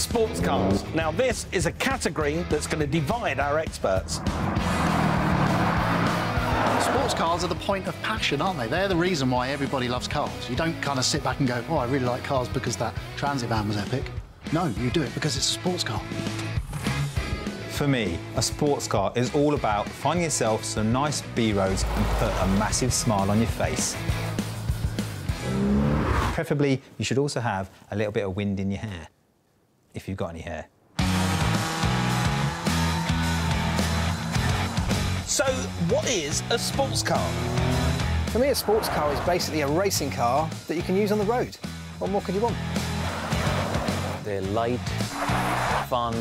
Sports cars. Now, this is a category that's going to divide our experts. Sports cars are the point of passion, aren't they? They're the reason why everybody loves cars. You don't kind of sit back and go, oh, I really like cars because that transit van was epic. No, you do it because it's a sports car. For me, a sports car is all about finding yourself some nice B-roads and put a massive smile on your face. Preferably, you should also have a little bit of wind in your hair, if you've got any hair. So, what is a sports car? For me, a sports car is basically a racing car that you can use on the road. What more could you want? They're light, fun.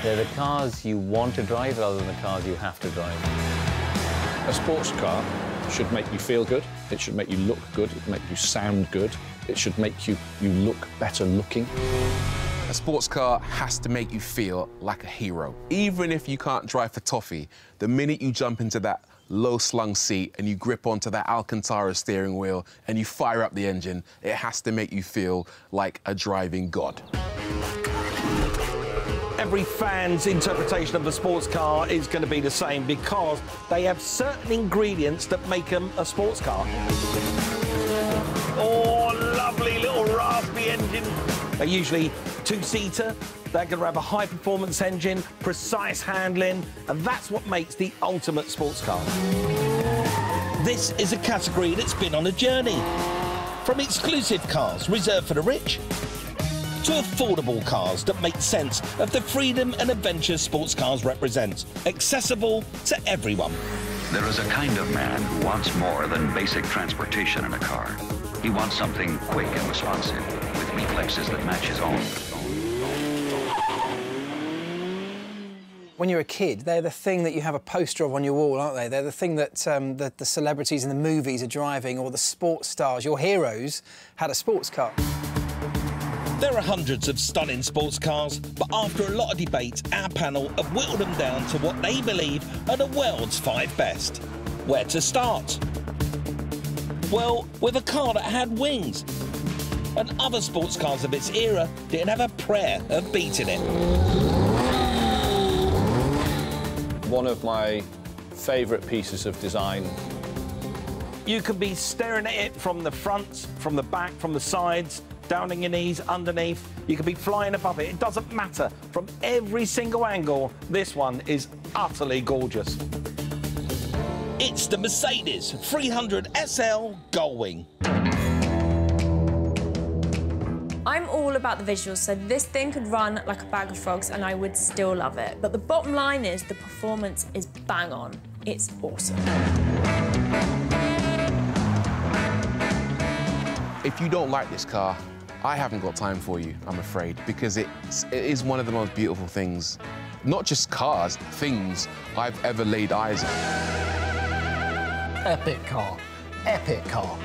They're the cars you want to drive rather than the cars you have to drive. A sports car should make you feel good, it should make you look good, it should make you sound good, it should make you look better looking. A sports car has to make you feel like a hero. Even if you can't drive for toffee, the minute you jump into that low-slung seat and you grip onto that Alcantara steering wheel and you fire up the engine, it has to make you feel like a driving god. Every fan's interpretation of a sports car is going to be the same because they have certain ingredients that make them a sports car. Oh, lovely little raspy engine. They're usually two-seater. They're going to have a high-performance engine, precise handling, and that's what makes the ultimate sports car. This is a category that's been on a journey. From exclusive cars reserved for the rich to affordable cars that make sense of the freedom and adventure sports cars represent, accessible to everyone. There is a kind of man who wants more than basic transportation in a car. He wants something quick and responsive, with reflexes that match his own. When you're a kid, they're the thing that you have a poster of on your wall, aren't they? They're the thing that the celebrities in the movies are driving, or the sports stars. Your heroes had a sports car. There are hundreds of stunning sports cars, but after a lot of debate, our panel have whittled them down to what they believe are the world's 5 best. Where to start? Well, with a car that had wings. And other sports cars of its era didn't have a prayer of beating it. One of my favourite pieces of design. You can be staring at it from the front, from the back, from the sides, down on your knees, underneath. You could be flying above it. It doesn't matter. From every single angle, this one is utterly gorgeous. It's the Mercedes 300 SL Gullwing. I'm all about the visuals, so this thing could run like a bag of frogs and I would still love it. But the bottom line is the performance is bang on. It's awesome. If you don't like this car, I haven't got time for you, I'm afraid, because it is one of the most beautiful things, not just cars, things I've ever laid eyes on. Epic car. Epic car.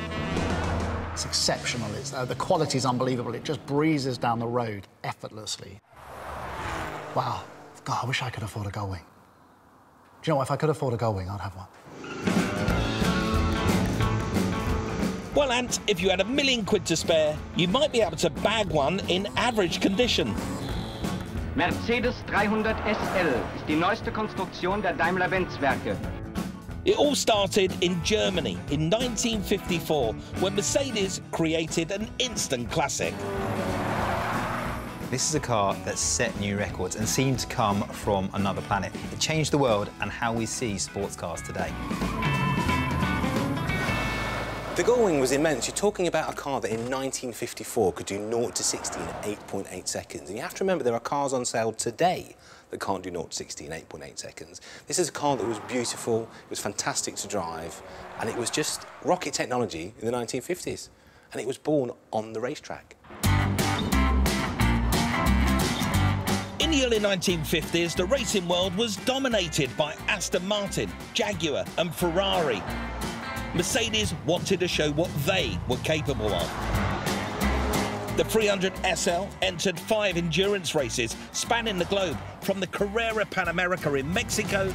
It's exceptional. The quality's unbelievable. It just breezes down the road effortlessly. Wow. God, I wish I could afford a Gullwing. Do you know what? If I could afford a Gullwing, I'd have one. Well, Ant, if you had £1 million to spare, you might be able to bag one in average condition. Mercedes 300 SL ist die neueste Konstruktion der Daimler-Benz-Werke. It all started in Germany in 1954, when Mercedes created an instant classic. This is a car that set new records and seemed to come from another planet. It changed the world and how we see sports cars today. The Gullwing was immense. You're talking about a car that in 1954 could do 0 to 60 in 8.8 seconds. And you have to remember there are cars on sale today that can't do 0 to 60 in 8.8 seconds. This is a car that was beautiful, it was fantastic to drive, and it was just rocket technology in the 1950s. And it was born on the racetrack. In the early 1950s, the racing world was dominated by Aston Martin, Jaguar and Ferrari. Mercedes wanted to show what they were capable of. The 300 SL entered 5 endurance races spanning the globe, from the Carrera Pan America in Mexico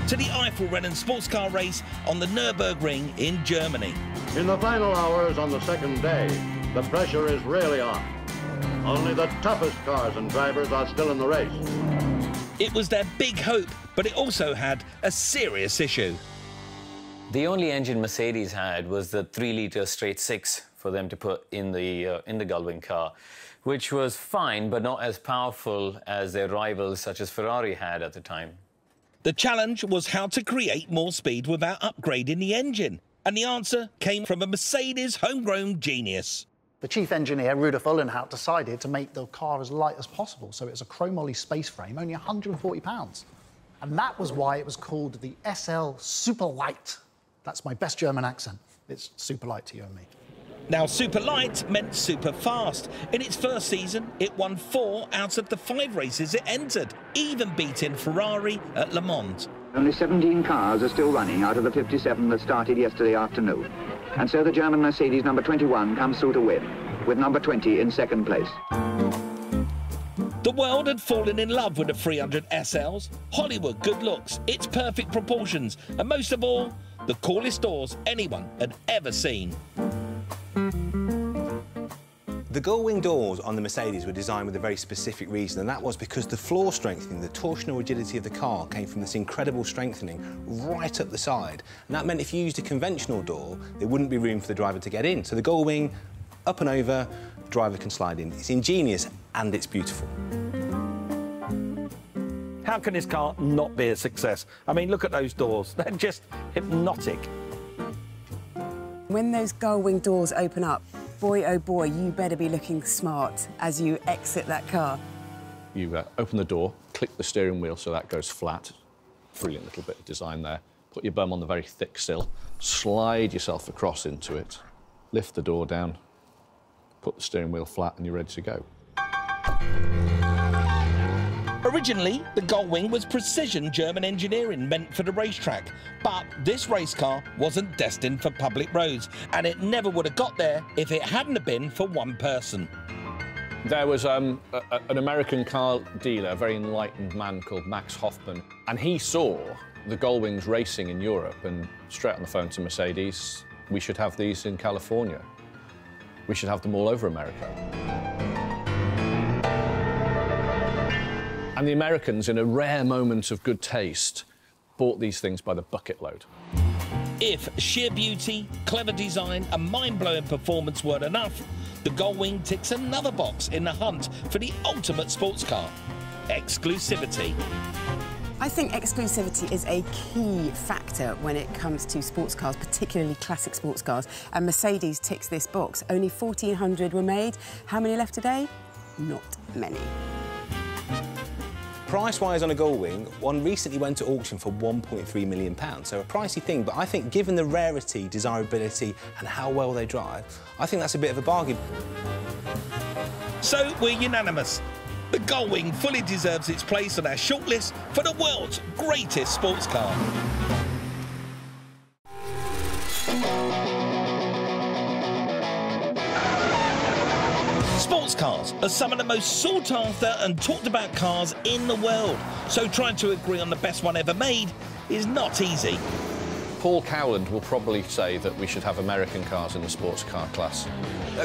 to the Eiffel Rennen sports car race on the Nürburgring in Germany. In the final hours on the second day, the pressure is really on. Only the toughest cars and drivers are still in the race. It was their big hope, but it also had a serious issue. The only engine Mercedes had was the 3-litre straight six for them to put in the Gullwing car, which was fine, but not as powerful as their rivals such as Ferrari had at the time. The challenge was how to create more speed without upgrading the engine. And the answer came from a Mercedes homegrown genius. The chief engineer, Rudolf Uhlenhaut, decided to make the car as light as possible, so it's a chromoly space frame, only 140 pounds. And that was why it was called the SL Super Light. That's my best German accent. It's super light to you and me. Now, super light meant super fast. In its first season, it won 4 out of the 5 races it entered, even beating Ferrari at Le Mans. Only 17 cars are still running out of the 57 that started yesterday afternoon. And so the German Mercedes number 21 comes through to win, with number 20 in second place. The world had fallen in love with the 300 SLs. Hollywood good looks, its perfect proportions, and most of all, the coolest doors anyone had ever seen. The Gullwing doors on the Mercedes were designed with a very specific reason, and that was because the floor strengthening, the torsional rigidity of the car came from this incredible strengthening right up the side. And that meant if you used a conventional door, there wouldn't be room for the driver to get in. So the Gullwing, up and over, the driver can slide in. It's ingenious and it's beautiful. How can this car not be a success? I mean, look at those doors. They're just hypnotic. When those Gullwing doors open up, boy, oh boy, you better be looking smart as you exit that car. You open the door, click the steering wheel so that goes flat. Brilliant little bit of design there. Put your bum on the very thick sill, slide yourself across into it, lift the door down, put the steering wheel flat, and you're ready to go. Originally, the Gullwing was precision German engineering meant for the racetrack, but this race car wasn't destined for public roads, and it never would have got there if it hadn't have been for one person. There was an American car dealer, a very enlightened man called Max Hoffman, and he saw the Gullwings racing in Europe and straight on the phone to Mercedes, we should have these in California. We should have them all over America. And the Americans, in a rare moment of good taste, bought these things by the bucket load. If sheer beauty, clever design and mind-blowing performance weren't enough, the Gullwing ticks another box in the hunt for the ultimate sports car: exclusivity. I think exclusivity is a key factor when it comes to sports cars, particularly classic sports cars, and Mercedes ticks this box. Only 1,400 were made. How many left today? Not many. Price-wise on a Gullwing, one recently went to auction for £1.3 million, so a pricey thing, but I think given the rarity, desirability and how well they drive, I think that's a bit of a bargain. So we're unanimous. The Gullwing fully deserves its place on our shortlist for the world's greatest sports car. Sports cars are some of the most sought after and talked about cars in the world, so trying to agree on the best one ever made is not easy. Paul Cowland will probably say that we should have American cars in the sports car class.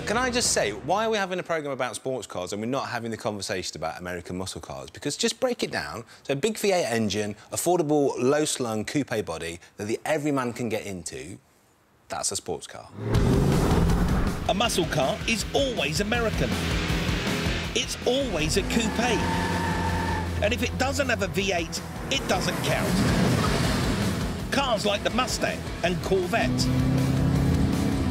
Can I just say, why are we having a programme about sports cars and we're not having the conversation about American muscle cars? Because just break it down. So a big V8 engine, affordable, low-slung coupe body that the everyman can get into, that's a sports car. A muscle car is always American. It's always a coupe. And if it doesn't have a V8, it doesn't count. Cars like the Mustang and Corvette.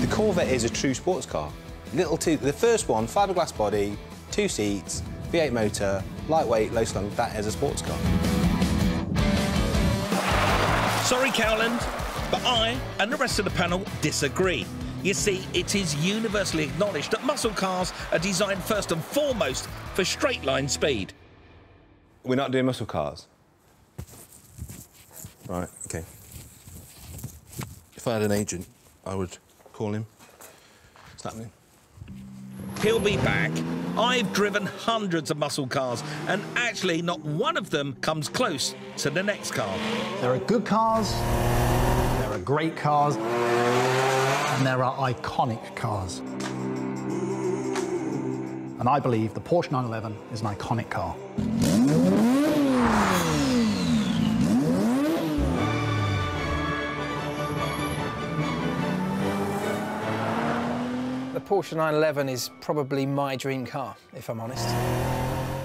The Corvette is a true sports car. The first one, fiberglass body, 2 seats, V8 motor, lightweight, low slung, that is a sports car. Sorry, Cowland, but I and the rest of the panel disagree. You see, it is universally acknowledged that muscle cars are designed first and foremost for straight-line speed. We're not doing muscle cars? Right, OK. If I had an agent, I would call him. What's happening? He'll be back. I've driven hundreds of muscle cars, and actually not one of them comes close to the next car. There are good cars, there are great cars, and there are iconic cars. And I believe the Porsche 911 is an iconic car. The Porsche 911 is probably my dream car, if I'm honest.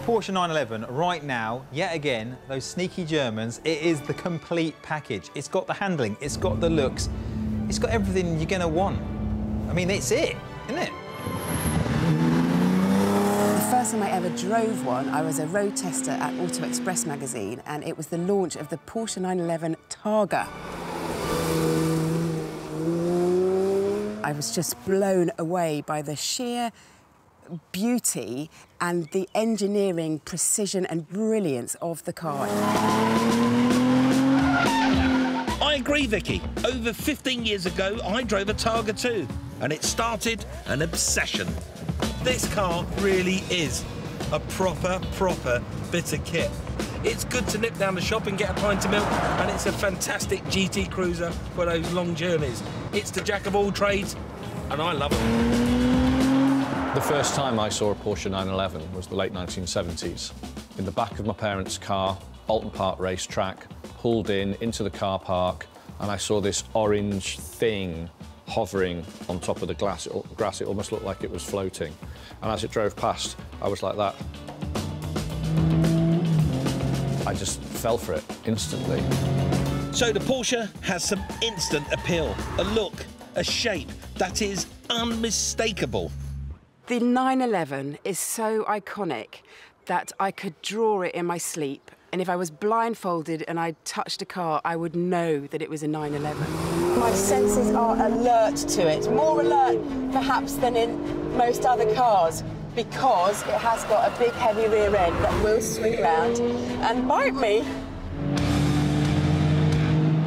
Porsche 911, right now, yet again, those sneaky Germans, it is the complete package. It's got the handling, it's got the looks, it's got everything you're going to want. I mean, it's it, isn't it? The first time I ever drove one, I was a road tester at Auto Express magazine, and it was the launch of the Porsche 911 Targa. I was just blown away by the sheer beauty and the engineering precision and brilliance of the car. I agree, Vicky. Over 15 years ago, I drove a Targa too, and it started an obsession. This car really is a proper bit of kit. It's good to nip down the shop and get a pint of milk, and it's a fantastic GT cruiser for those long journeys. It's the jack of all trades, and I love it. The first time I saw a Porsche 911 was the late 1970s. In the back of my parents' car, Alton Park racetrack, pulled into the car park, and I saw this orange thing hovering on top of the grass. It almost looked like it was floating. And as it drove past, I was like that. I just fell for it instantly. So the Porsche has some instant appeal, a look, a shape that is unmistakable. The 911 is so iconic that I could draw it in my sleep, and if I was blindfolded and I touched a car, I would know that it was a 911. My senses are alert to it, more alert perhaps than in most other cars, because it has got a big heavy rear end that will swing around and bite me.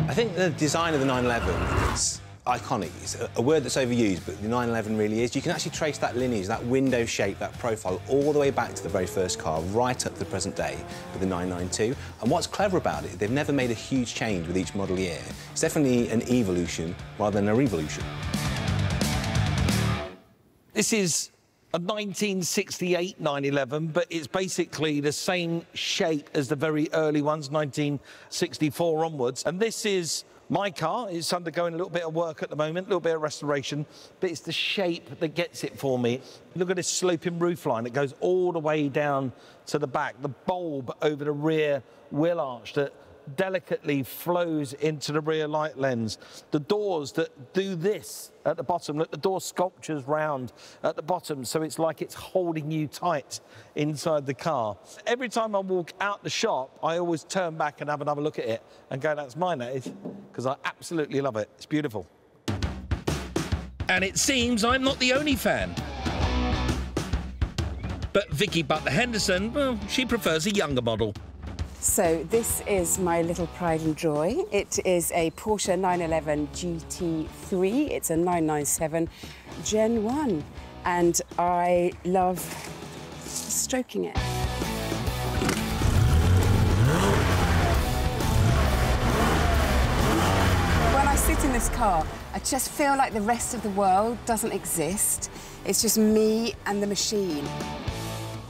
I think the design of the 911 is iconic. It's a word that's overused, but the 911 really is. You can actually trace that lineage, that window shape, that profile, all the way back to the very first car, right up to the present day with the 992. And what's clever about it, they've never made a huge change with each model year. It's definitely an evolution rather than a revolution. This is a 1968 911, but it's basically the same shape as the very early ones, 1964 onwards. And this is my car. It's undergoing a little bit of work at the moment, a little bit of restoration, but it's the shape that gets it for me. Look at this sloping roofline that goes all the way down to the back, the bulb over the rear wheel arch that delicately flows into the rear light lens, the doors that do this at the bottom. Look, the door sculptures round at the bottom, so it's like it's holding you tight inside the car. Every time I walk out the shop, I always turn back and have another look at it and go, that's mine, that is, because I absolutely love it. It's beautiful. And it seems I'm not the only fan. But Vicky Butler-Henderson, well, she prefers a younger model. So this is my little pride and joy. It is a Porsche 911 GT3. It's a 997 Gen 1, and I love stroking it. When I sit in this car, I just feel like the rest of the world doesn't exist. It's just me and the machine.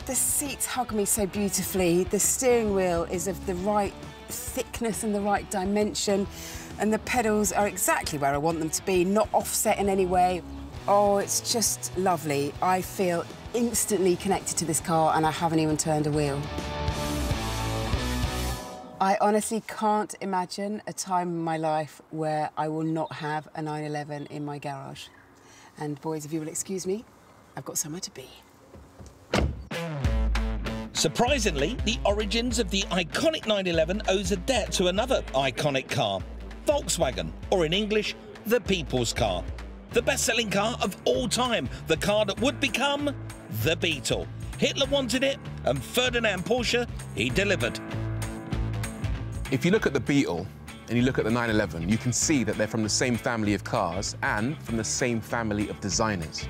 The seats hug me so beautifully. The steering wheel is of the right thickness and the right dimension, and the pedals are exactly where I want them to be, not offset in any way. Oh, it's just lovely. I feel instantly connected to this car, and I haven't even turned a wheel. I honestly can't imagine a time in my life where I will not have a 911 in my garage. And boys, if you will excuse me, I've got somewhere to be. Surprisingly, the origins of the iconic 911 owes a debt to another iconic car, Volkswagen, or in English, the people's car. The best-selling car of all time, the car that would become the Beetle. Hitler wanted it, and Ferdinand Porsche, he delivered. If you look at the Beetle and you look at the 911, you can see that they're from the same family of cars and from the same family of designers.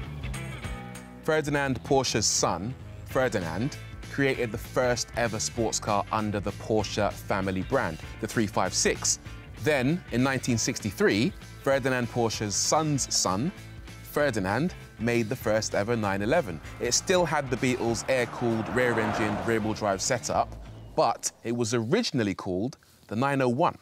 Ferdinand Porsche's son, Ferdinand, created the first ever sports car under the Porsche family brand, the 356. Then, in 1963, Ferdinand Porsche's son's son, Ferdinand, made the first ever 911. It still had the Beatles' air-cooled, rear-engine, rear-wheel drive setup, but it was originally called the 901.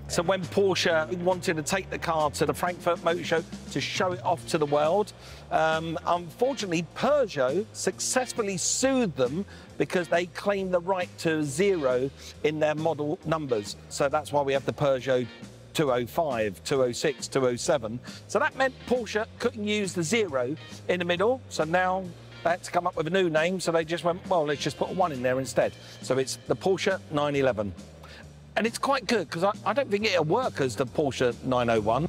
So when Porsche wanted to take the car to the Frankfurt Motor Show to show it off to the world, unfortunately, Peugeot successfully sued them because they claimed the right to 0 in their model numbers. So that's why we have the Peugeot 205, 206, 207. So that meant Porsche couldn't use the 0 in the middle. So now they had to come up with a new name. So they just went, well, let's just put a 1 in there instead. So it's the Porsche 911. And it's quite good, because I don't think it'll work as the Porsche 901.